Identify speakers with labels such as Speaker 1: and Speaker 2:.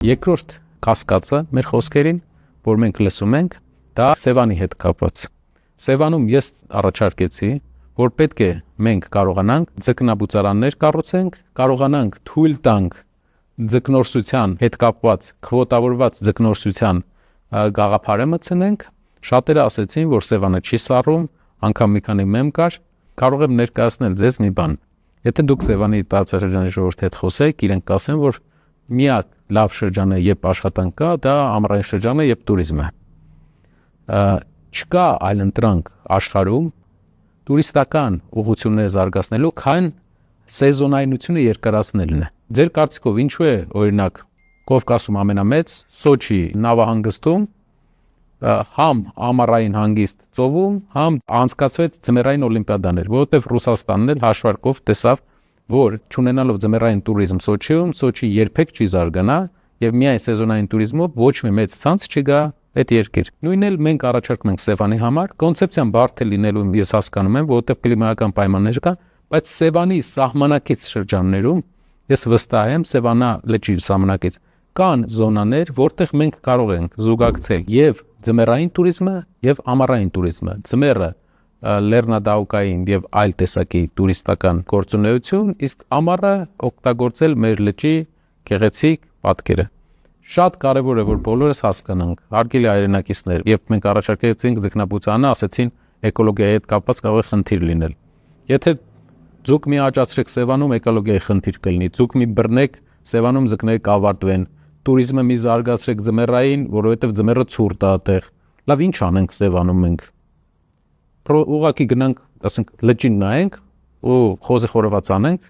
Speaker 1: Երկրորդ կասկածը մեր խոսքերին, որ մենք լսում ենք, դա Սևանի հետ կապված։ Սևանում ես առաջարկեցի, որ պետք է մենք կարողանանք ձկնաբուծարաններ կառուցենք, կարողանանք թույլ տանք ձկնորսության հետ կապված քվոտավորված ձկնորսության գաղափարը մտցնենք։ Շատերը ասեցին, որ Սևանը չի սառում, անգամ մի քանի մեմ կար, կարող եմ ներկայացնել ձեզ մի բան։ Եթե դուք Սևանի տարածաշրջանի ժողովրդի հետ խոսեք, իրենք կասեն, որ միակ լավ շրջանը, երբ աշխատանք կա, դա ամառային շրջանը, երբ տուրիզմը։ Չկա այլ ընտրանք աշխարհում տուրիստական ուղղությունները զարգացնելու, քան սեզոնայնությունը երկարացնելն է։ Ձեր կարծիքով ինչու է, օրինակ, Կովկասում ամենամեծ Սոչի նավահանգստում համ ամառային հանգիստ ծովում, համ անցկացվեց ձմեռային օլիմպիադաներ, որովհետև Ռուսաստանն էլ հաշվարկով տեսավ, որ չունենալով ձմեռային տուրիզմ Սոչիում, Սոչի երբեք չի զարգանա եւ միայն սեզոնային տուրիզմով ոչ մի մեծ ցանց չգա այդ երկիր։ Նույնն էլ մենք առաջարկում ենք Սևանի համար, կոնցեպցիան բարդ է լինելու, ես հասկանում եմ, որովհետև կլիմայական պայմաններ կան, բայց Սևանի սահմանակից շրջաններում ես վստահ եմ Սևանա լճի սահմանակից կան զոնաներ, որտեղ մենք կարող ենք զուգակցել եւ ձմեռային տուրիզմը եւ ամառային տուրիզմը։ Ձմեռը լեռնադահուկային եւ այլ տեսակի տուրիստական գործունեություն, իսկ ամառը օգտագործել մեր լճի գեղեցիկ պատկերը։ Շատ կարևոր է, որ բոլորս հասկանանք, հարգելի հայրենակիցներ, երբ մենք առաջարկեցինք ձկնաբուծարանը, ասեցին էկոլոգիայի հետ կապված կարող է խնդիր լինել։ Եթե ձուկ մի աճացրեք Սևանում, էկոլոգիայի խնդիր կլինի, ձուկ մի բռնեք, Սևանում ձկները կավարտվեն, տուրիզմը մի զարգացրեք ձմեռային, որովհետև ձմեռը ցուրտ է այդտեղ։ Լավ, ինչ անենք Սևանում մենք։ Ուղղակի գնանք, ասենք, լճին նայենք ու խոզի խորոված անենք,